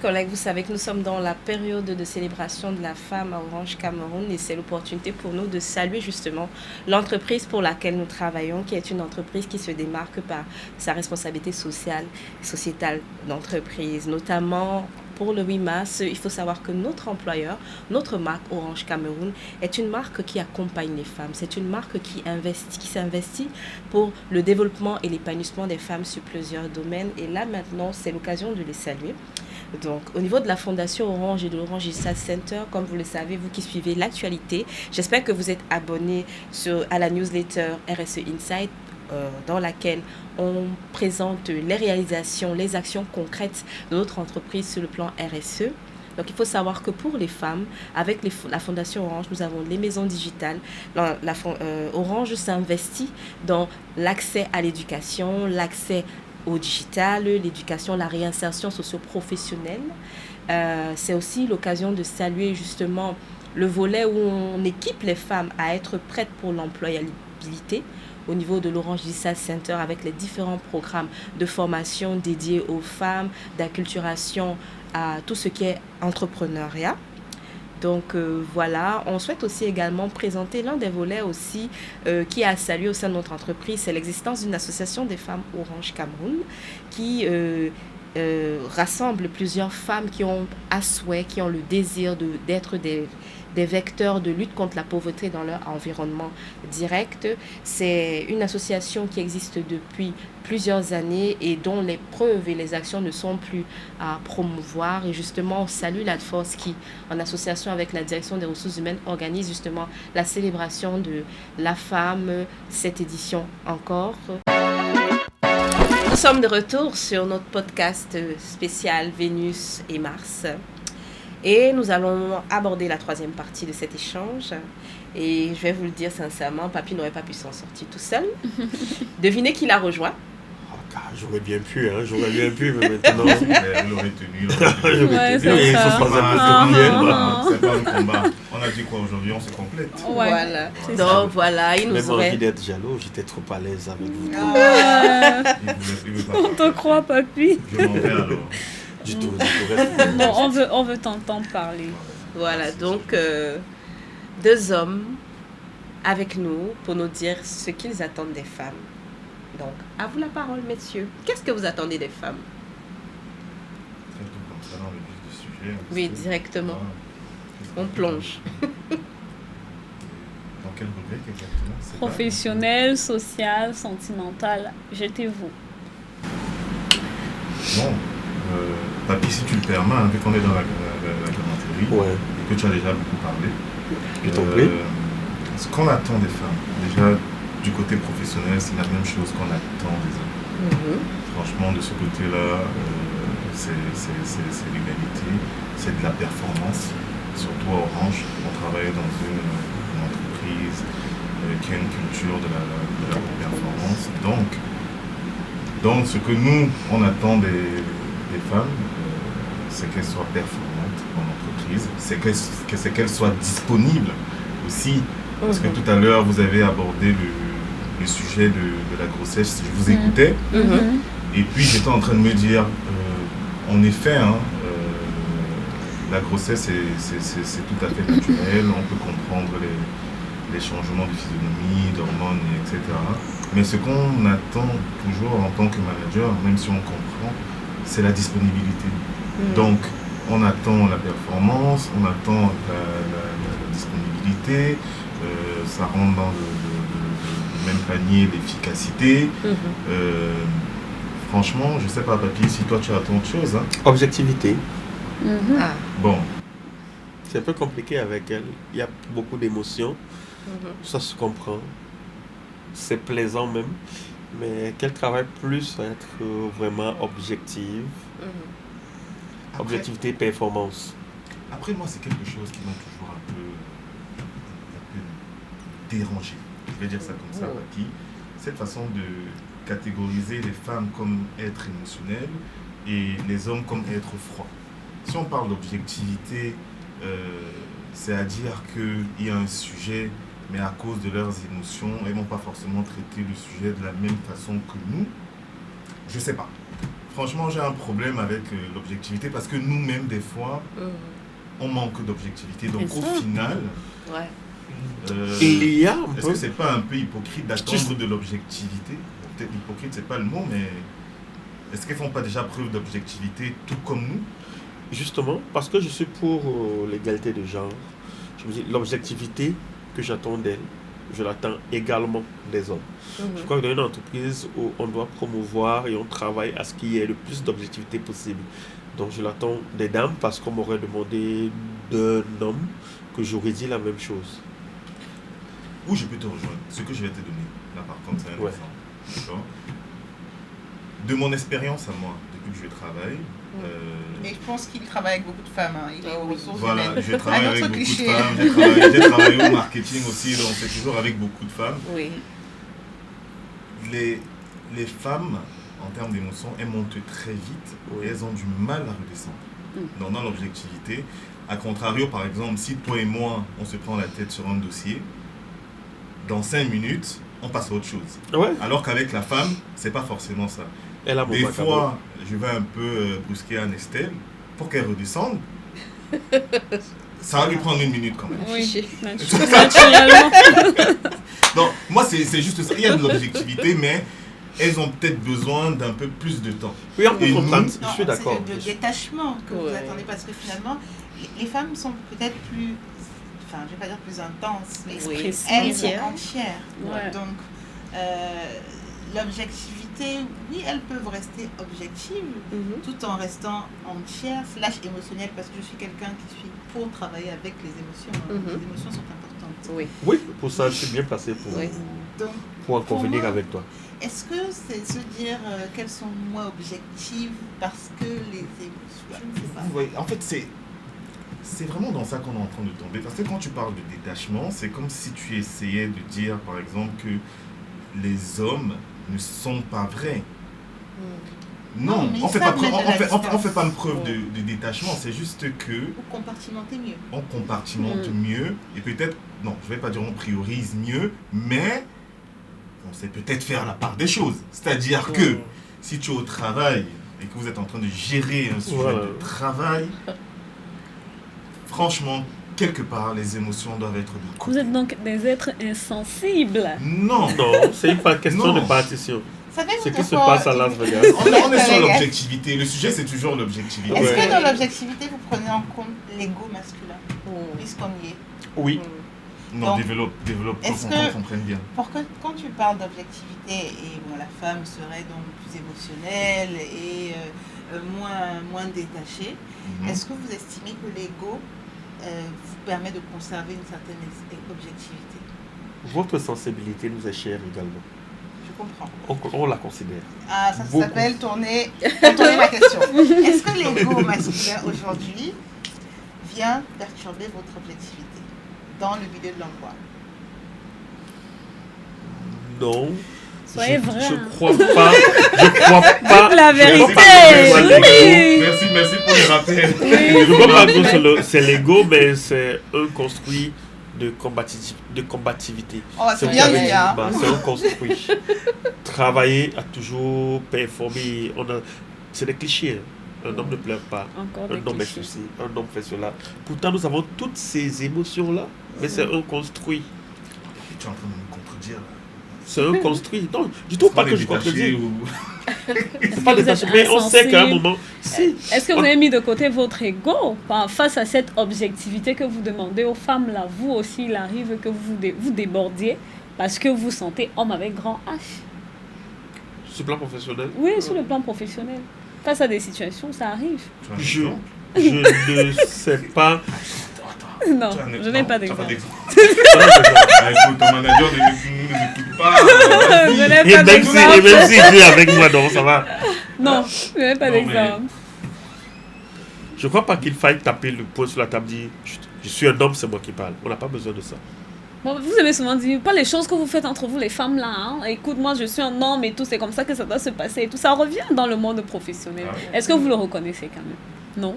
collègues, vous savez que nous sommes dans la période de célébration de la femme à Orange Cameroun et c'est l'opportunité pour nous de saluer justement l'entreprise pour laquelle nous travaillons, qui est une entreprise qui se démarque par sa responsabilité sociale, sociétale d'entreprise, notamment pour le 8 mars, il faut savoir que notre employeur, notre marque Orange Cameroun, est une marque qui accompagne les femmes. C'est une marque qui s'investit pour le développement et l'épanouissement des femmes sur plusieurs domaines. Et là, maintenant, c'est l'occasion de les saluer. Donc, au niveau de la Fondation Orange et de l'Orange Research Center, comme vous le savez, vous qui suivez l'actualité, j'espère que vous êtes abonnés à la newsletter RSE Insight, dans laquelle on présente les réalisations, les actions concrètes de notre entreprise sur le plan RSE. Donc, il faut savoir que pour les femmes, avec la Fondation Orange, nous avons les maisons digitales. Orange s'investit dans l'accès à l'éducation, l'accès au digital, l'éducation, la réinsertion socio-professionnelle. C'est aussi l'occasion de saluer justement le volet où on équipe les femmes à être prêtes pour l'employabilité au niveau de l'Orange Research Center avec les différents programmes de formation dédiés aux femmes, d'acculturation à tout ce qui est entrepreneuriat. Donc voilà, on souhaite aussi également présenter l'un des volets aussi qui a salué au sein de notre entreprise, c'est l'existence d'une association des femmes Orange Cameroun qui rassemble plusieurs femmes qui ont à souhait, qui ont le désir d'être des vecteurs de lutte contre la pauvreté dans leur environnement direct. C'est une association qui existe depuis plusieurs années et dont les preuves et les actions ne sont plus à promouvoir. Et justement, on salue l'ADFORCE qui, en association avec la Direction des ressources humaines, organise justement la célébration de la femme, cette édition encore. Nous sommes de retour sur notre podcast spécial Vénus et Mars. Et nous allons aborder la troisième partie de cet échange. Et je vais vous le dire sincèrement, Papy n'aurait pas pu s'en sortir tout seul. Devinez qui l'a rejoint. J'aurais bien pu, mais maintenant... Elle l'aurait tenu. Ouais, c'est ça. C'est pas un combat. On a dit quoi aujourd'hui? On se complète. Ouais, voilà. Donc voilà, il nous même aurait... envie d'être jaloux, j'étais trop à l'aise avec vous. On te croit, Papy. Je m'en vais alors. Du tout. Non, on veut t'entendre parler. Voilà, donc deux hommes avec nous pour nous dire ce qu'ils attendent des femmes. Donc, à vous la parole, messieurs. Qu'est-ce que vous attendez des femmes? Comme ça dans le vif du sujet. Oui, directement. On plonge. Dans quelle rubrique exactement? Professionnel, social, sentimental, jetez-vous. Bon, Papy, si tu le permets, vu qu'on est dans la galanterie, Ouais. et que tu as déjà beaucoup parlé, Je t'en prie. ce qu'on attend des femmes, déjà du côté professionnel, c'est la même chose qu'on attend des hommes. Franchement, de ce côté-là, c'est l'égalité, c'est de la performance. Surtout à Orange, on travaille dans une entreprise qui a une culture de la performance. Donc, ce que nous, on attend des femmes, c'est qu'elles soient performantes en entreprise, c'est qu'elles soient disponibles aussi. Parce que tout à l'heure, vous avez abordé le sujet de la grossesse, je vous écoutais, et puis j'étais en train de me dire, en effet, la grossesse c'est tout à fait naturel, on peut comprendre les changements de physionomie, d'hormones, etc. Mais ce qu'on attend toujours en tant que manager, même si on comprend, c'est la disponibilité. Donc, on attend la performance, on attend la disponibilité, ça rentre dans le même panier, l'efficacité. Franchement, je sais pas, Papy, si toi tu attends autre chose. Objectivité. Ah. Bon. C'est un peu compliqué avec elle. Il y a beaucoup d'émotions. Ça se comprend. C'est plaisant même. Mais qu'elle travaille plus à être vraiment objective. Objectivité, performance. Après, moi, c'est quelque chose qui m'a toujours un peu dérangé. Je vais dire ça comme ça, Papy. Cette façon de catégoriser les femmes comme êtres émotionnels et les hommes comme êtres froids. Si on parle d'objectivité, c'est à dire qu'il y a un sujet, mais à cause de leurs émotions, elles n'ont pas forcément traité le sujet de la même façon que nous. Je sais pas. Franchement, j'ai un problème avec l'objectivité parce que nous-mêmes, des fois, on manque d'objectivité. Donc, C'est au ça. final, Ouais. Il y a un est-ce peu... que c'est pas un peu hypocrite d'attendre de l'objectivité? Peut-être hypocrite, c'est pas le mot, mais est-ce qu'ils font pas déjà preuve d'objectivité tout comme nous? Justement, parce que je suis pour l'égalité de genre, je me dis, l'objectivité que j'attends d'elle, je l'attends également des hommes. Je crois que dans une entreprise où on doit promouvoir et on travaille à ce qu'il y ait le plus d'objectivité possible. Donc je l'attends des dames parce qu'on m'aurait demandé d'un homme que j'aurais dit la même chose. Où je peux te rejoindre? Ce que je vais te donner, là par contre, c'est un Ouais. exemple. D'accord. De mon expérience à moi, depuis que je travaille, Mais je pense qu'il travaille avec beaucoup de femmes. Hein. Il est aux ressources voilà, humaines. je travaille Un avec autre beaucoup cliché. de femmes, j'ai travaillé au marketing aussi, donc c'est toujours avec beaucoup de femmes. Oui. Les femmes, en termes d'émotions, elles montent très vite et elles ont du mal à redescendre. Donc dans l'objectivité, à contrario, par exemple, si toi et moi, on se prend la tête sur un dossier, dans 5 minutes, on passe à autre chose. Ouais, Alors qu'avec la femme, c'est pas forcément ça. elle a mon Des macabre. fois, je vais un peu brusquer Anne-Estelle pour qu'elle redescende. Ça va lui prendre 1 minute quand même. Oui, naturellement. Donc, moi, c'est juste ça. Il y a de l'objectivité, mais elles ont peut-être besoin d'un peu plus de temps. Oui, on peut Et comprendre, nous- je suis d'accord. C'est le détachement que vous Ouais. attendez parce que finalement, les femmes sont peut-être plus, enfin, je vais pas dire plus intenses, mais Oui. Expressives. elles sont Entières. entières. Ouais. Donc, l'objectivité, oui, elles peuvent rester objectives tout en restant entières, slash émotionnelles, parce que je suis quelqu'un qui suis pour travailler avec les émotions. Hein. Mhm. Les émotions sont importantes. Oui. Oui, pour ça, je suis bien placé Oui. Donc, pour en convenir moi, avec toi. est-ce que c'est se dire qu'elles sont moins objectives parce que les émotions, je ne sais pas. Vous voyez, en fait, c'est vraiment dans ça qu'on est en train de tomber. Parce que quand tu parles de détachement, c'est comme si tu essayais de dire, par exemple, que les hommes ne sont pas vrais. Non, Non, mais on fait ça pas met de la on fait pas une distance. preuve de détachement. C'est juste que Ou compartimenter mieux. on compartimente mieux et peut-être, non, je vais pas dire on priorise mieux, mais on sait peut-être faire la part des choses. C'est-à-dire que si tu es au travail et que vous êtes en train de gérer un sujet Voilà. de travail, franchement, quelque part, les émotions doivent être de côté. Vous êtes donc des êtres insensibles. Non, Non, c'est pas question Non. de partition. Savez-vous Ce qui des se fois, passe à Las Vegas. on est sur Ouais. l'objectivité. Le sujet, c'est toujours l'objectivité. Est-ce Ouais. que dans l'objectivité, vous prenez en compte l'ego masculin, puisqu'on y est? Oui, Non, Donc, développe, est-ce qu'on que- comprenne bien. Pour que, quand tu parles d'objectivité, et bon, la femme serait donc plus émotionnelle et moins détachée, Mhm. est-ce que vous estimez que l'ego vous permet de conserver une certaine objectivité? votre sensibilité nous est chère également. Je comprends. On la considère. Ah, ça Beaucoup. s'appelle contourner la question. Est-ce que l'ego masculin aujourd'hui vient perturber votre objectivité dans le milieu de l'emploi? Non. Soyez vrai. Je crois pas. Je crois pas. La je vérité. crois pas que ce soit l'ego. Merci, merci pour le rappel. Je crois pas que c'est l'ego, mais c'est un construit de combativité. Oh, c'est vous bien avez dit, dit, hein. bah, c'est un construit. Travailler à toujours performer. C'est des clichés. Hein. Un homme ne pleure pas. Encore Un des homme est clichés. ceci. Un homme fait cela. Pourtant, nous avons toutes ces émotions-là, mais c'est un construit. Tu es en train de me contredire là. C'est un construit. Non, du tout pas que je détaché contredis. ou... C'est pas Vous êtes détaché, mais on sait qu'à un insensible. moment, si. Est-ce que vous avez mis de côté votre ego face à cette objectivité que vous demandez aux femmes là? Vous aussi, il arrive que vous débordiez parce que vous sentez homme avec grand H. Sur le plan professionnel, Oui, sur le plan professionnel. Face à des situations, ça arrive. Tu as un je, exemple je ne sais pas. Non, Tu as un je exemple n'ai pas Tu as d'exemple. Ah, écoute, ton manager ne nous écoute pas. Je Vas-y. n'ai Et pas même d'exemple. si il est avec moi, donc ça va. Non, je n'ai pas Non, mais- d'exemple. Je crois pas qu'il faille taper le poing sur la table et dire je suis un homme, c'est moi qui parle. On n'a pas besoin de ça. Bon, vous avez souvent dit, pas les choses que vous faites entre vous, les femmes là. Hein. Écoute, moi je suis un homme et tout, c'est comme ça que ça doit se passer et tout. Ça revient dans le monde professionnel. Ah oui. Est-ce que vous le reconnaissez quand même? Non.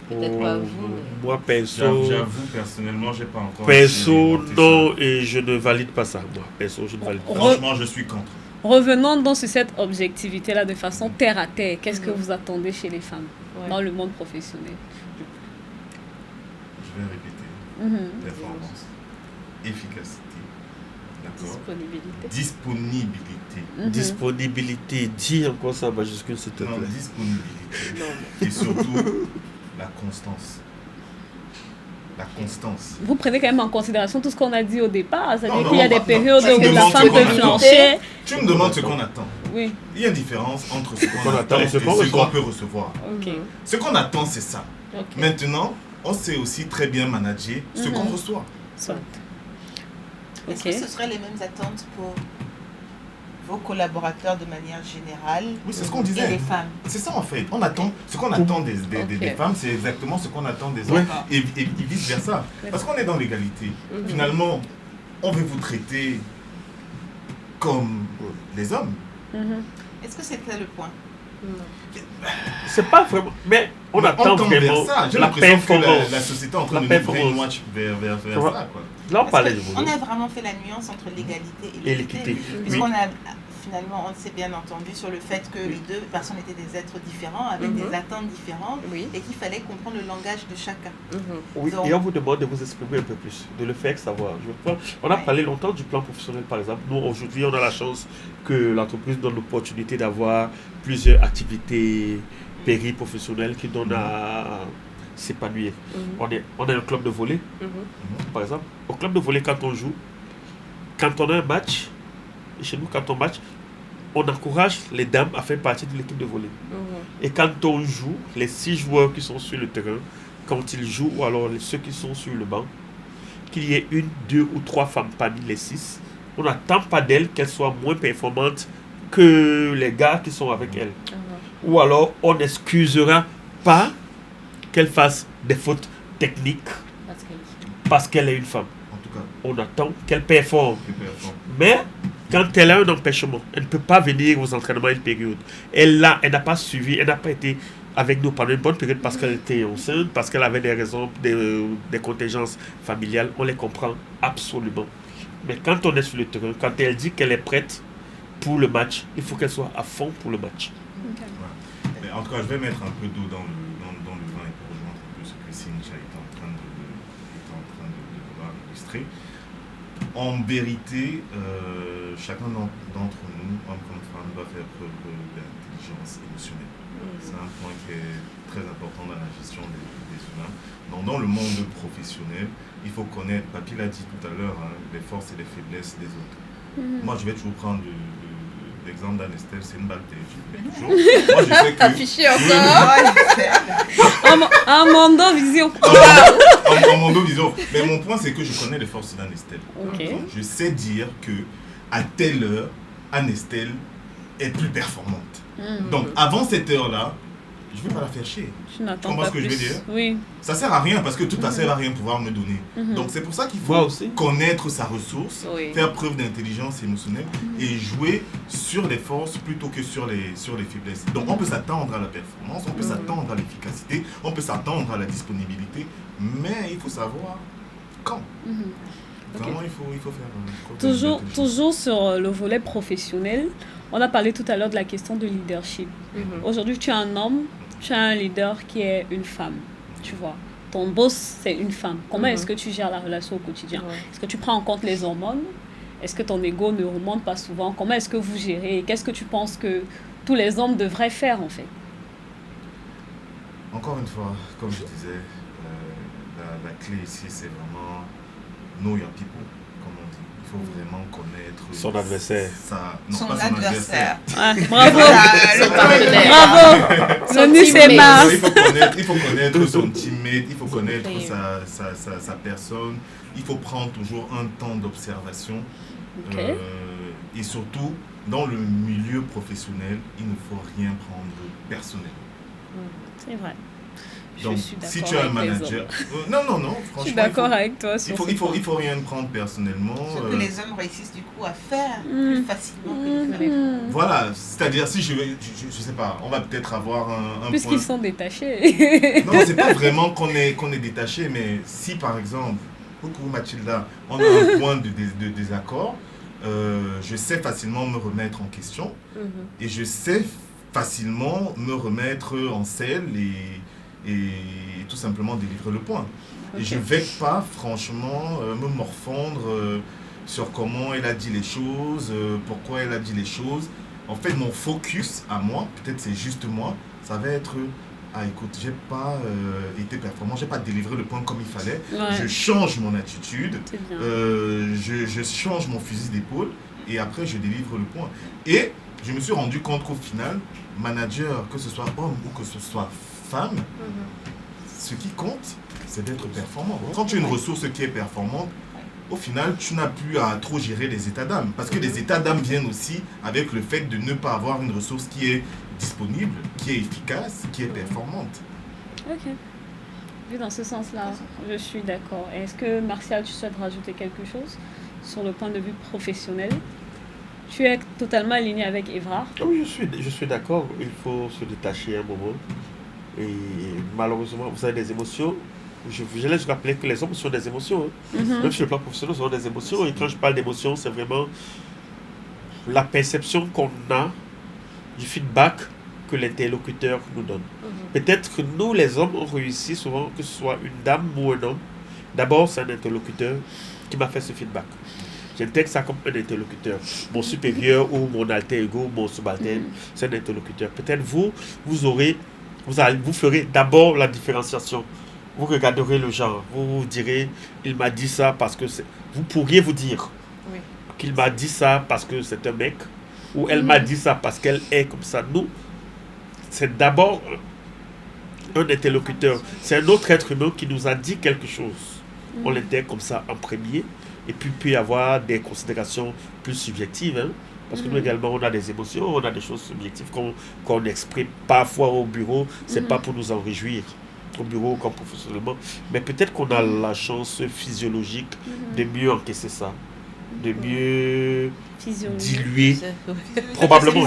Peut-être pas vous, mais- Moi, perso, J'avoue, personnellement, j'ai pas encore. perso, expérimenté non, et je ne valide pas ça. Moi, perso, je ne valide pas. ça. Franchement, je suis contre. Revenons donc sur cette objectivité-là de façon terre à terre. Qu'est-ce que vous attendez chez les femmes dans le monde professionnel? Je vais répéter. Performance, efficacité, d'accord. Disponibilité. Disponibilité. Dis encore ça en majuscule, s'il te plaît. Non, disponibilité. Et surtout, la constance. La constance. Vous prenez quand même en considération tout ce qu'on a dit au départ. C'est-à-dire Non, qu'il y a non, des périodes tu où me la demandes femme ce qu'on peut attend. flancher. Tu me demandes ce qu'on attend. Oui. Il y a une différence entre ce qu'on attend attend et et ce qu'on ce reçoit. qu'on peut recevoir. Ok. Ce qu'on attend, c'est ça. Ok. Maintenant, on sait aussi très bien manager ce qu'on reçoit. Soit. Est-ce Ok. que ce seraient les mêmes attentes pour vos collaborateurs de manière générale Oui, c'est ce qu'on et disait. les femmes? C'est ça en fait. On attend, ce qu'on attend des Ok. femmes, c'est exactement ce qu'on attend des Ouais. hommes et vice versa. Parce qu'on est dans l'égalité. Finalement, on veut vous traiter comme les hommes. Est-ce que c'était le point? C'est pas vraiment. Mais on attend tend vraiment vers ça. J'ai la l'impression que performance. la société est en train La de nous performance. brainwash vers Ouais. ça. Quoi. Là, on parlait de On boulot. a vraiment fait la nuance entre l'égalité et Et l'équité. l'équité. Puisqu'on a finalement, on s'est bien entendu sur le fait que les deux personnes étaient des êtres différents, avec des attentes différentes, Oui. et qu'il fallait comprendre le langage de chacun. Oui, Donc- et on vous demande de vous exprimer un peu plus, de le faire savoir. On a parlé longtemps du plan professionnel, par exemple. Nous, aujourd'hui, on a la chance que l'entreprise donne l'opportunité d'avoir plusieurs activités périprofessionnelles qui donnent à s'épanouir. On a un club de volley, par exemple. Au club de volley, quand on joue, quand on a un match, et chez nous, quand on match, on encourage les dames à faire partie de l'équipe de volley. Et quand on joue, les 6 joueurs qui sont sur le terrain, quand ils jouent, ou alors ceux qui sont sur le banc, qu'il y ait 1, 2 ou 3 femmes parmi les 6, on n'attend pas d'elles qu'elles soient moins performantes que les gars qui sont avec elles. Ou alors, on n'excusera pas qu'elle fasse des fautes techniques parce qu'elle est une femme. En tout cas, On attend qu'elle performe. c'est performant. Mais quand elle a un empêchement, elle ne peut pas venir aux entraînements une période. Elle n'a pas suivi, elle n'a pas été avec nous pendant une bonne période parce qu'elle était enceinte, parce qu'elle avait des raisons, des contingences familiales. On les comprend absolument. Mais quand on est sur le terrain, quand elle dit qu'elle est prête pour le match, il faut qu'elle soit à fond pour le match. Mais en tout cas, je vais mettre un peu d'eau dans le vin et pour rejoindre un peu ce que Cynthia est en train de vouloir illustrer. En vérité, chacun d'entre nous, homme comme femme, doit faire preuve d'intelligence émotionnelle. C'est un point qui est très important dans la gestion des humains. Donc, dans le monde professionnel, il faut connaître, Papy l'a dit tout à l'heure, hein, les forces et les faiblesses des autres. Moi, je vais toujours prendre l'exemple d'Anestel, c'est une balle terrible. Moi, je sais que... Affiché encore. Amanda Vision. en mon dos, disons. Mais mon point, c'est que je connais les forces d'Anestel. Ok. Donc, je sais dire que à telle heure, Anestel est plus performante. Donc, avant cette heure-là, je ne vais pas la faire chier. Je n'attends comprends pas ce que je plus. veux dire? Oui. Ça sert à rien parce que tout ça sert à rien pouvoir me donner. Donc, c'est pour ça qu'il Moi faut aussi. connaître sa ressource, Oui. faire preuve d'intelligence émotionnelle et jouer sur les forces plutôt que sur les faiblesses. Donc, on peut s'attendre à la performance, on peut s'attendre à l'efficacité, on peut s'attendre à la disponibilité, mais il faut savoir quand. Vraiment, il faut faire preuve d'intelligence. Toujours sur le volet professionnel, on a parlé tout à l'heure de la question de leadership. Aujourd'hui, tu es un homme, tu as un leader qui est une femme, tu vois. Ton boss, c'est une femme. Comment est-ce que tu gères la relation au quotidien? Est-ce que tu prends en compte les hormones? Est-ce que ton ego ne remonte pas souvent? Comment est-ce que vous gérez? Qu'est-ce que tu penses que tous les hommes devraient faire, en fait? Encore une fois, comme je disais, la clé ici, c'est vraiment know your people, comme on dit. Il faut vraiment connaître Son adversaire. Son adversaire. Ah, bravo! Le partenaire. Bravo! Le nu, c'est teammate. Mars. Il faut connaître son teammate, il faut connaître sa personne, il faut prendre toujours un temps d'observation. Ok. Et surtout, dans le milieu professionnel, il ne faut rien prendre personnel. C'est vrai. Donc, je suis d'accord si tu as un avec les manager... non, franchement, Je suis d'accord avec toi sur il ce point. faut rien prendre personnellement. Ce que les hommes réussissent du coup à faire plus facilement que les femmes. Voilà, c'est-à-dire si je sais pas, on va peut-être avoir un Puisqu'ils point... sont détachés. Non, c'est pas vraiment qu'on est détaché, mais si par exemple, coucou Mathilda, on a un point de désaccord, je sais facilement me remettre en question et je sais facilement me remettre en selle et tout simplement délivrer le point. Okay. Et je ne vais pas franchement me morfondre sur comment elle a dit les choses, pourquoi elle a dit les choses. En fait, mon focus à moi, peut-être c'est juste moi, ça va être écoute, j'ai pas été performant, j'ai pas délivré le point comme il fallait. Ouais. Je change mon attitude, je change mon fusil d'épaule et après je délivre le point. Et je me suis rendu compte qu'au final, manager, que ce soit homme ou que ce soit femme, ce qui compte, c'est d'être performant. Quand tu as une ressource qui est performante, au final, tu n'as plus à trop gérer les états d'âme. Parce que les états d'âme viennent aussi avec le fait de ne pas avoir une ressource qui est disponible, qui est efficace, qui est performante. Ok. Vu dans ce sens-là, je suis d'accord. Est-ce que, Martial, tu souhaites rajouter quelque chose sur le point de vue professionnel? Tu es totalement aligné avec Évrard? Oui, je suis d'accord. Il faut se détacher un moment. Et malheureusement, vous avez des émotions. Je laisse rappeler que les hommes sont des émotions. Même sur le plan professionnel, ils ont des émotions. Et quand je parle d'émotions, c'est vraiment la perception qu'on a du feedback que l'interlocuteur nous donne. Peut-être que nous, les hommes, on réussit souvent, que ce soit une dame ou un homme. D'abord, c'est un interlocuteur qui m'a fait ce feedback. J'intègre ça comme un interlocuteur. Mon supérieur ou mon alter ego, mon subalterne, c'est un interlocuteur. Peut-être vous ferez d'abord la différenciation. Vous regarderez le genre, vous direz, il m'a dit ça parce que c'est... Vous pourriez vous dire qu'il m'a dit ça parce que c'est un mec, ou elle m'a dit ça parce qu'elle est comme ça. Nous, c'est d'abord un interlocuteur. C'est un autre être humain qui nous a dit quelque chose. On l'intègre comme ça en premier, et puis il peut y avoir des considérations plus subjectives, hein, parce que nous également, on a des émotions, on a des choses subjectives qu'on exprime parfois au bureau, c'est pas pour nous en réjouir. Au bureau comme professionnellement, mais peut-être qu'on a la chance physiologique de mieux encaisser ça, de mieux diluer. Probablement,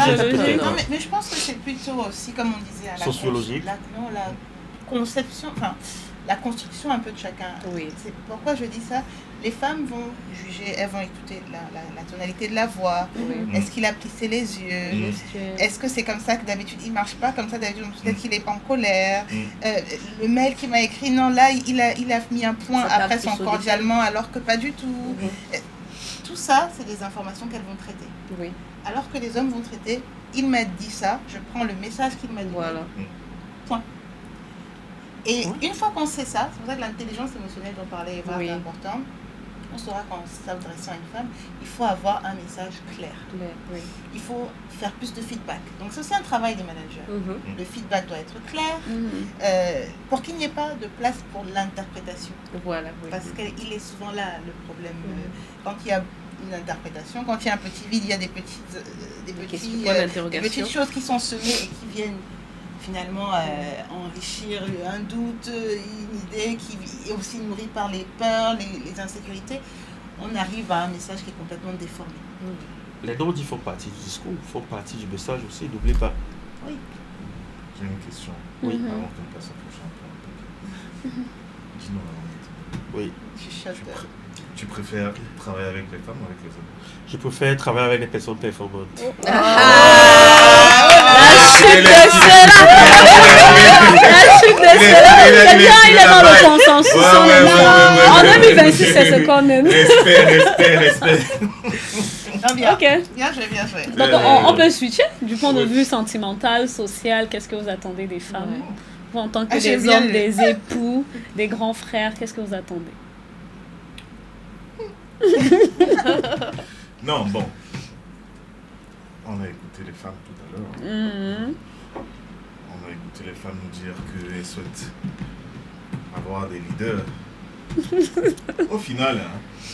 mais je pense que c'est plutôt aussi, comme on disait, à la sociologique. La conception, enfin, la construction un peu de chacun. C'est pourquoi je dis ça. Les femmes vont juger, elles vont écouter la tonalité de la voix. Est-ce qu'il a plissé les yeux? Est-ce que c'est comme ça que d'habitude il marche pas comme ça? D'habitude peut-être qu'il est pas en colère. Le mail qu'il m'a écrit, non, là il a mis un point après son cordialement alors que pas du tout. Tout ça, c'est des informations qu'elles vont traiter. Alors que les hommes vont traiter, il m'a dit ça, je prends le message qu'il m'a dit. Point. Et une fois qu'on sait ça, c'est pour ça que l'intelligence émotionnelle dont parlait Eva est importante. On saura qu'en s'adressant à une femme, il faut avoir un message clair. Il faut faire plus de feedback. Donc c'est aussi un travail des managers. Le feedback doit être clair pour qu'il n'y ait pas de place pour l'interprétation. Parce qu'il est souvent là le problème. Quand il y a une interprétation, quand il y a un petit vide, il y a des petites choses qui sont semées et qui viennent finalement enrichir un doute, une idée qui est aussi nourrie par les peurs, les insécurités. On arrive à un message qui est complètement déformé. Les non-dits font partie du discours, font partie du message aussi, n'oubliez pas. J'ai une question. Avant qu'on passe au prochain point. Dis-nous. Tu préfères travailler avec les femmes ou avec les hommes? Je préfère travailler avec les personnes performantes. Il est dans le consensus. En 2026, c'est ce qu'on aime. Respect. Bien joué. Donc, on peut switcher du point de vue sentimental, social. Qu'est-ce que vous attendez des femmes? Vous, en tant que des hommes, des époux, des grands frères, qu'est-ce que vous attendez? Non, bon. On a écouté les femmes tout à l'heure. On a écouté les femmes nous dire qu'elles souhaitent avoir des leaders. Au final,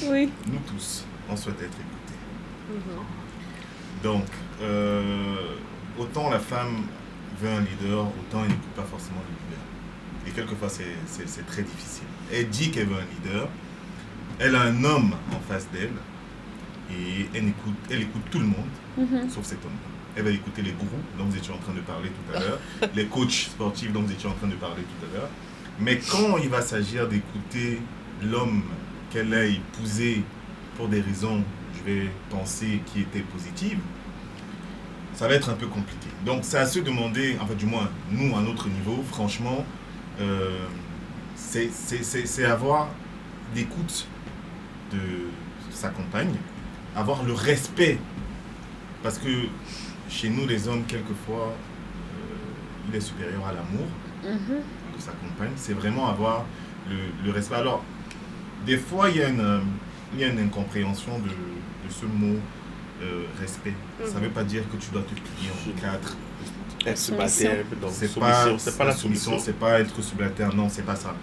nous tous, on souhaite être écoutés. Donc, autant la femme veut un leader, autant elle n'écoute pas forcément le leader. Et quelquefois, c'est très difficile. Elle dit qu'elle veut un leader. Elle a un homme en face d'elle et elle écoute tout le monde, sauf cet homme. Elle va écouter les gourous dont nous étions en train de parler tout à l'heure, les coachs sportifs dont nous étions en train de parler tout à l'heure. Mais quand il va s'agir d'écouter l'homme qu'elle a épousé pour des raisons je vais penser, qui était positive, ça va être un peu compliqué. Donc c'est à se demander, enfin du moins nous à notre niveau, franchement, c'est avoir l'écoute de sa compagne, avoir le respect, parce que chez nous les hommes quelquefois il est supérieur à l'amour de sa compagne, c'est vraiment avoir le respect. Alors des fois il y a une incompréhension de ce mot respect. Ça ne veut pas dire que tu dois te plier en quatre. Être subalterne, c'est pas la soumission, c'est pas être subalterne, non, c'est pas ça.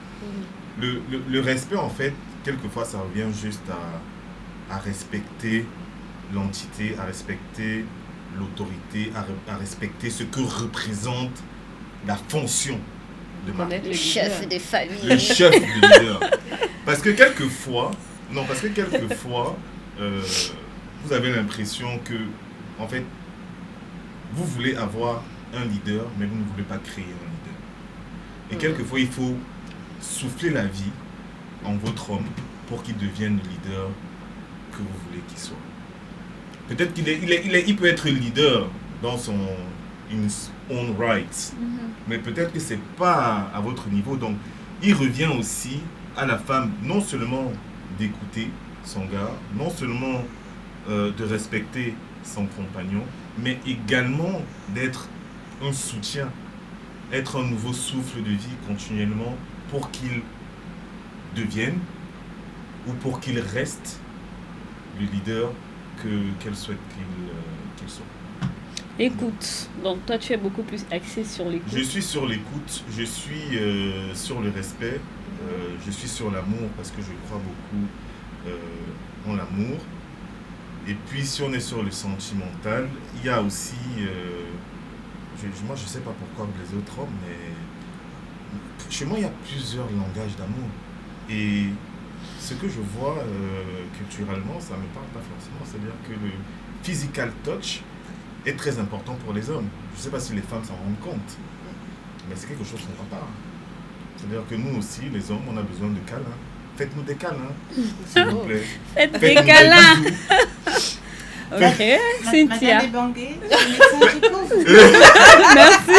Le respect, en fait, quelquefois, ça revient juste à respecter l'entité, à respecter l'autorité, à respecter ce que représente la fonction de mari. Le chef des familles. Le chef de leader. Parce que quelquefois, vous avez l'impression que, en fait, vous voulez avoir un leader, mais vous ne voulez pas créer un leader. Et quelquefois, il faut souffler la vie en votre homme pour qu'il devienne le leader que vous voulez qu'il soit. Peut-être qu'il peut être leader dans son own rights, mais peut-être que ce n'est pas à votre niveau. Donc, il revient aussi à la femme, non seulement d'écouter son gars, non seulement de respecter son compagnon, mais également d'être un soutien, être un nouveau souffle de vie continuellement pour qu'il devienne ou pour qu'il reste le leader qu'elle souhaite qu'il soit. Écoute, donc toi tu es beaucoup plus axé sur l'écoute. Je suis sur l'écoute, je suis sur le respect, je suis sur l'amour parce que je crois beaucoup en l'amour. Et puis si on est sur le sentimental, il y a aussi, moi je ne sais pas pourquoi les autres hommes, mais chez moi il y a plusieurs langages d'amour. Et ce que je vois culturellement, ça ne me parle pas forcément, c'est-à-dire que le physical touch est très important pour les hommes. Je ne sais pas si les femmes s'en rendent compte, mais c'est quelque chose qu'on ne voit pas. C'est-à-dire que nous aussi, les hommes, on a besoin de câlins. Faites-nous des câlins, s'il vous plaît. Faites des câlins. Ok, Cynthia. Madame Ebangé, le message est pour vous. Merci.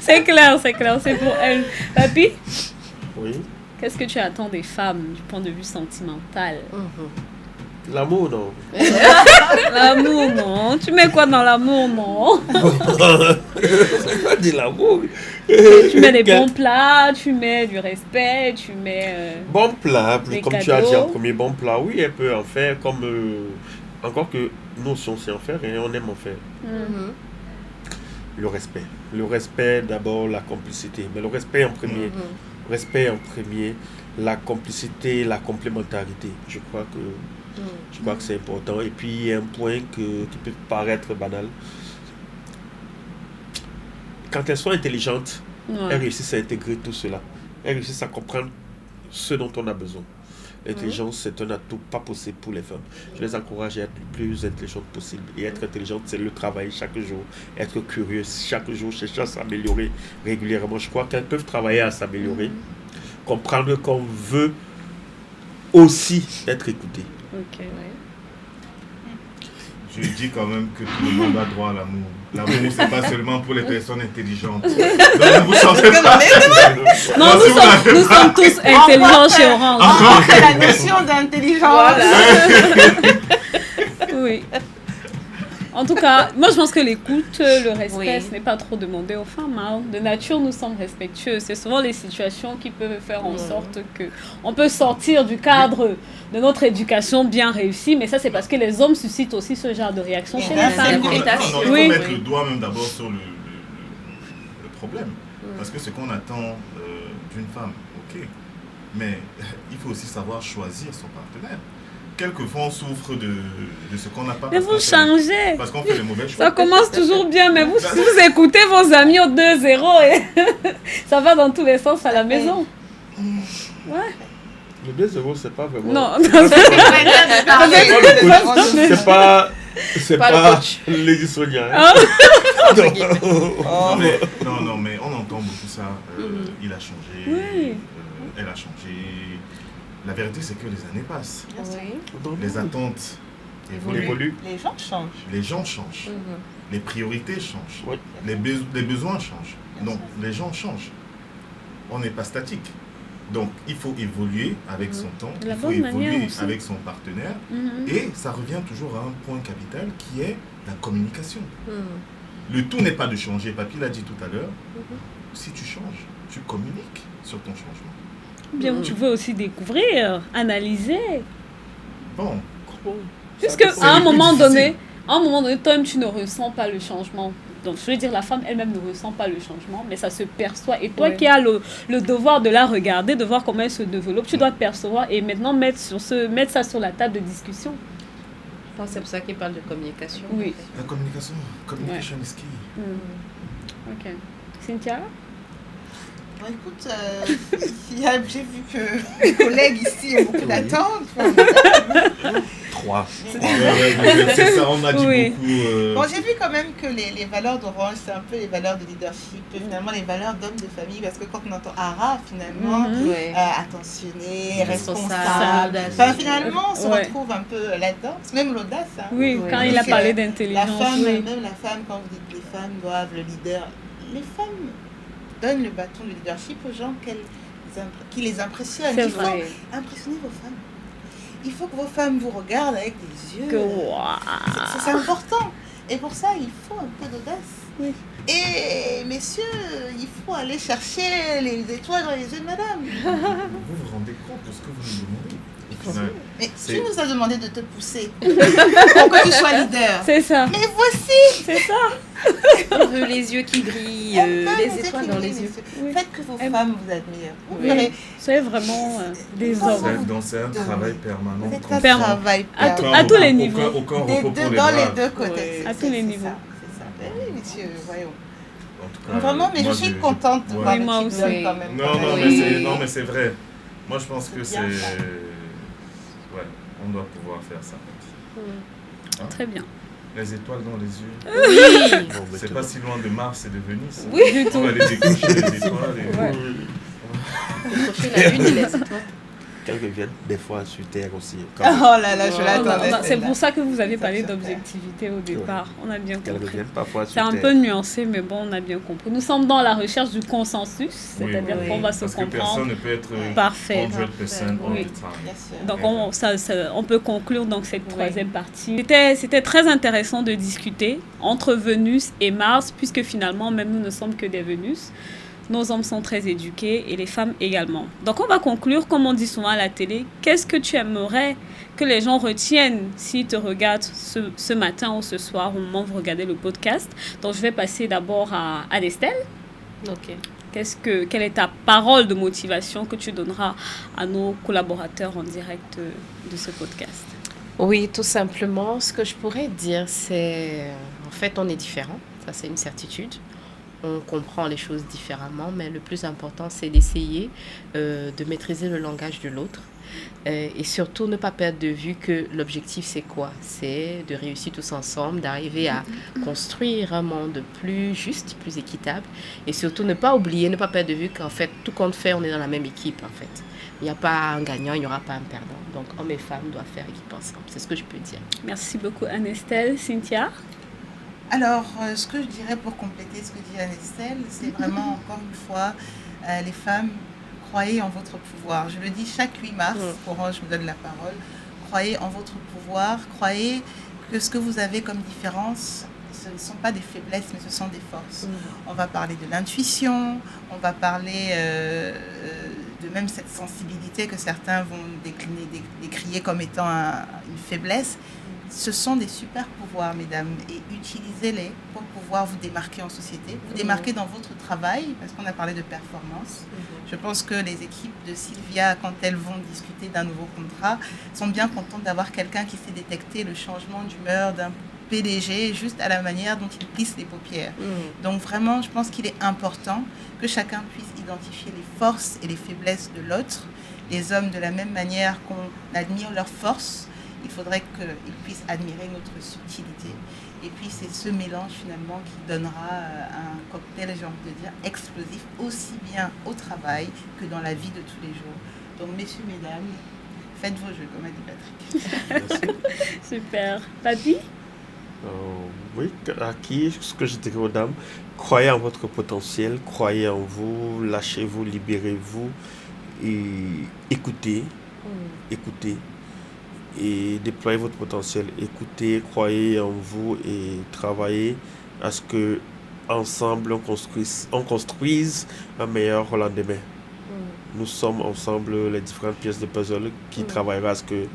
C'est clair, c'est pour elle. Papi, Oui. qu'est-ce que tu attends des femmes du point de vue sentimental? L'amour, non. L'amour, non. Tu mets quoi dans l'amour, non? C'est pas de l'amour. Tu mets des bons plats, tu mets du respect, tu mets... Bon plat, des comme tu as dit cadeaux. en premier, bon plat, oui, elle peut en faire comme... encore que nous, si on sait en faire, et on aime en faire. Le respect. Le respect, d'abord, la complicité. Mais le respect en premier. Respect en premier, la complicité, la complémentarité. Je crois que c'est important. Et puis, il y a un point qui peut paraître banal. Quand elles sont intelligentes, elles réussissent à intégrer tout cela. Elles réussissent à comprendre ce dont on a besoin. L'intelligence, c'est un atout pas possible pour les femmes. Je les encourage à être le plus intelligentes possible. Et être intelligente, c'est le travail chaque jour. Être curieuse chaque jour, chercher à s'améliorer régulièrement. Je crois qu'elles peuvent travailler à s'améliorer. Comprendre qu'on veut aussi être écouté. Ok, ouais. Je dis quand même que tout le monde a droit à l'amour. L'amour, c'est pas seulement pour les personnes intelligentes. Donc, ne vous sentez pas. Non, nous sommes tous intelligents chez Orange. Encore que la notion d'intelligence. Oui. En tout cas, moi je pense que l'écoute, le respect, Oui. ce n'est pas trop demandé aux femmes. Hein. De nature, nous sommes respectueux. C'est souvent les situations qui peuvent faire en sorte qu'on peut sortir du cadre de notre éducation bien réussie. Mais ça, c'est parce que les hommes suscitent aussi ce genre de réaction chez les femmes. Il faut Oui. mettre le doigt même d'abord sur le problème. Parce que ce qu'on attend d'une femme, ok. Mais il faut aussi savoir choisir son partenaire. Quelquefois, on souffre de ce qu'on n'a pas. Mais vous changez. Parce qu'on fait les mauvais choix. Ça commence toujours bien, mais si vous écoutez vos amis au 2-0, et ça va dans tous les sens à la maison. Ouais. Le 2-0, c'est pas vraiment... Non, C'est pas Lady Sonia. Hein. Non, mais on entend beaucoup ça. Il a changé. Oui. Elle a changé. La vérité, c'est que les années passent. Oui. Les attentes évolue. Les gens changent. Les gens changent. Les priorités changent. Oui. Les besoins changent. Donc, les gens changent. On n'est pas statique. Donc, il faut évoluer avec son temps, il faut évoluer avec son partenaire. Et ça revient toujours à un point capital qui est la communication. Le tout n'est pas de changer. Papy l'a dit tout à l'heure. Si tu changes, tu communiques sur ton changement. Bien, tu veux aussi découvrir, analyser. Bon. Puisque à un moment donné, toi-même, tu ne ressens pas le changement. Donc, je veux dire, la femme elle-même ne ressent pas le changement, mais ça se perçoit. Et toi qui as le devoir de la regarder, de voir comment elle se développe, tu dois percevoir et maintenant mettre ça sur la table de discussion. Je pense que c'est pour ça qu'il parle de communication. Oui. La communication is key. Ok. Cynthia? Bon, écoute, j'ai vu que mes collègues ici ont beaucoup d'attentes. 3. C'est ça, on a dit beaucoup. Bon, j'ai vu quand même que les valeurs d'Orange, c'est un peu les valeurs de leadership, finalement les valeurs d'homme de famille, parce que quand on entend Ara, finalement, attentionné, responsable, enfin, finalement, on se retrouve un peu là-dedans. C'est même l'audace. Hein. Oui, quand il a parlé d'intelligence. Même la femme, quand vous dites que les femmes doivent le leader, les femmes donnent le bâton de leadership aux gens qui les impressionnent. Il faut impressionner vos femmes. Il faut que vos femmes vous regardent avec des yeux. C'est important. Et pour ça, il faut un peu d'audace. Oui. Et messieurs, il faut aller chercher les étoiles dans les yeux de madame. Vous vous rendez compte de ce que vous nous demandez? Mais qui nous a demandé de te pousser pour que tu sois leader? C'est ça. Mais voici. C'est ça. On veut les yeux qui brillent, les étoiles dans les yeux. Faites que vos femmes vous admirent. C'est vraiment des hommes. Donc c'est un travail permanent. C'est un travail permanent. À tous les niveaux. Aucun repos pour les dans braves. les deux côtés. À tous les niveaux. C'est ça. Oui, messieurs, voyons. En tout cas, vraiment, mais je suis contente de voir moi aussi. quand même. Non, mais c'est vrai. Moi, je pense que c'est... Ouais, on doit pouvoir faire ça. Hein? Très bien. Les étoiles dans les yeux. Oui. C'est pas si loin de Mars et de Venise. Oui, du tout. On va les décocher, les étoiles. Décocher la lune et les étoiles. Qu'elles reviennent des fois sur Terre aussi. Oh là là, je l'attendais. C'est pour ça que vous avez parlé d'objectivité au départ. On a bien compris. Qu'elles reviennent parfois sur C'est un Terre. peu nuancé, mais bon, on a bien compris. Nous sommes dans la recherche du consensus, c'est-à-dire qu'on va se Parce comprendre. que personne ne peut être Parfait. 100% all the time. Donc, on peut conclure donc cette troisième partie. C'était très intéressant de discuter entre Vénus et Mars, puisque finalement, même nous ne sommes que des Vénus. Nos hommes sont très éduqués et les femmes également. Donc, on va conclure, comme on dit souvent à la télé, qu'est-ce que tu aimerais que les gens retiennent s'ils te regardent ce matin ou ce soir au moment où vous regardez le podcast? Donc, je vais passer d'abord à Estelle. Ok. Quelle est ta parole de motivation que tu donneras à nos collaborateurs en direct de ce podcast? Oui, tout simplement, ce que je pourrais dire, c'est... En fait, on est différents, ça c'est une certitude. On comprend les choses différemment, mais le plus important, c'est d'essayer de maîtriser le langage de l'autre et surtout ne pas perdre de vue que l'objectif, c'est quoi? C'est de réussir tous ensemble, d'arriver à construire un monde plus juste, plus équitable et surtout ne pas oublier, ne pas perdre de vue qu'en fait, tout compte fait, on est dans la même équipe en fait. Il n'y a pas un gagnant, il n'y aura pas un perdant. Donc, hommes et femmes doivent faire équipe ensemble. C'est ce que je peux dire. Merci beaucoup, Anne-Estelle. Cynthia? Alors, ce que je dirais pour compléter ce que dit Anne-Estelle, c'est vraiment, encore une fois, les femmes, croyez en votre pouvoir. Je le dis chaque 8 mars, Orange me donne la parole. Croyez en votre pouvoir, croyez que ce que vous avez comme différence, ce ne sont pas des faiblesses, mais ce sont des forces. On va parler de l'intuition, on va parler de même cette sensibilité que certains vont décrier comme étant une faiblesse. Ce sont des super pouvoirs, mesdames, et utilisez-les pour pouvoir vous démarquer en société, vous démarquer dans votre travail, parce qu'on a parlé de performance. Je pense que les équipes de Sylvia, quand elles vont discuter d'un nouveau contrat, sont bien contentes d'avoir quelqu'un qui sait détecter le changement d'humeur d'un PDG juste à la manière dont il plisse les paupières. Donc vraiment, je pense qu'il est important que chacun puisse identifier les forces et les faiblesses de l'autre. Les hommes, de la même manière qu'on admire leurs forces, il faudrait qu'ils puissent admirer notre subtilité. Et puis c'est ce mélange finalement qui donnera un cocktail, j'ai envie de dire, explosif, aussi bien au travail que dans la vie de tous les jours. Donc messieurs, mesdames, faites vos jeux, comme a dit Patrick. Super. Papi? Oui, à qui, ce que je dirais aux dames, croyez en votre potentiel, croyez en vous, lâchez-vous, libérez-vous et écoutez, écoutez et déployez votre potentiel. Écoutez, croyez en vous et travaillez à ce que ensemble on construise un meilleur lendemain. Nous sommes ensemble les différentes pièces de puzzle qui travaillera à ce que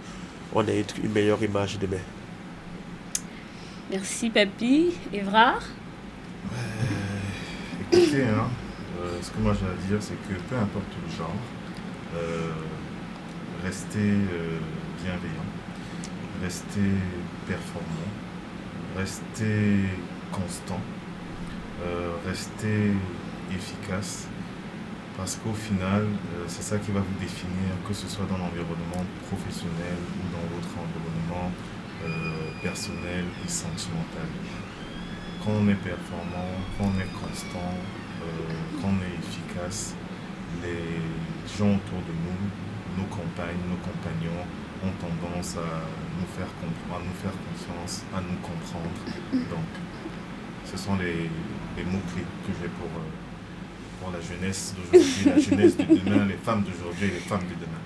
on ait une meilleure image demain. Merci Papi. Évrard? Écoutez, ce que moi j'ai à dire, c'est que peu importe le genre, restez bienveillant, restez performant, restez constant, restez efficace, parce qu'au final, c'est ça qui va vous définir, que ce soit dans l'environnement professionnel ou dans votre environnement personnel et sentimental. Quand on est performant, quand on est constant, quand on est efficace, les gens autour de nous, nos compagnes, nos compagnons, ont tendance à nous faire comprendre, à nous faire confiance, à nous comprendre. Donc, ce sont les mots-clés que j'ai pour la jeunesse d'aujourd'hui, la jeunesse de demain, les femmes d'aujourd'hui et les femmes de demain.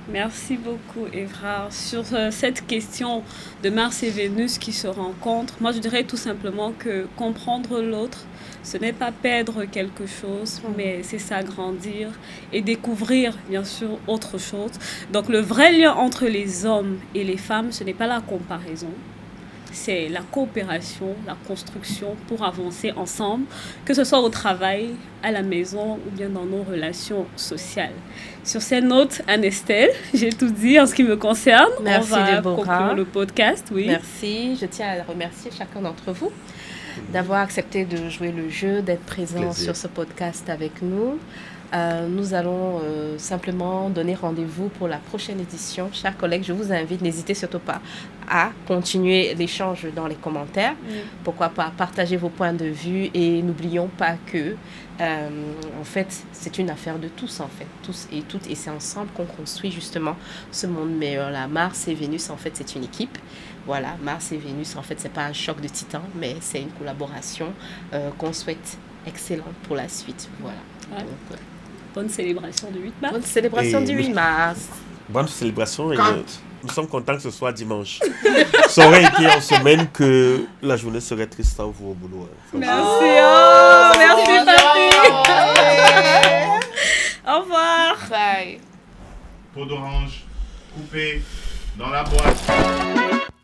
Merci beaucoup, Évrard. Sur cette question de Mars et Vénus qui se rencontrent, moi je dirais tout simplement que comprendre l'autre, ce n'est pas perdre quelque chose, mais c'est s'agrandir et découvrir, bien sûr, autre chose. Donc le vrai lien entre les hommes et les femmes, ce n'est pas la comparaison. C'est la coopération, la construction pour avancer ensemble, que ce soit au travail, à la maison ou bien dans nos relations sociales. Sur ces notes, Anne-Estelle, j'ai tout dit en ce qui me concerne. Merci On va Déborah. conclure le podcast. Oui. Merci. Je tiens à remercier chacun d'entre vous d'avoir accepté de jouer le jeu, d'être présent sur ce podcast avec nous. Nous allons simplement donner rendez-vous pour la prochaine édition. Chers collègues, je vous invite, n'hésitez surtout pas à continuer l'échange dans les commentaires. Pourquoi pas partager vos points de vue et n'oublions pas que en fait, c'est une affaire de tous, en fait, tous et toutes, et c'est ensemble qu'on construit justement ce monde meilleur. Là, Mars et Vénus, en fait, c'est une équipe. Voilà, Mars et Vénus, en fait, c'est pas un choc de titans, mais c'est une collaboration qu'on souhaite excellente pour la suite. Voilà. Ouais. Donc, bonne célébration du 8 mars. bonne célébration du 8 mars. Bonne célébration et nous sommes contents que ce soit dimanche. Ça aurait été en semaine que la journée serait triste sans vous au boulot. Merci, merci Papi. Au revoir. Bye. Peau d'orange coupée dans la boîte.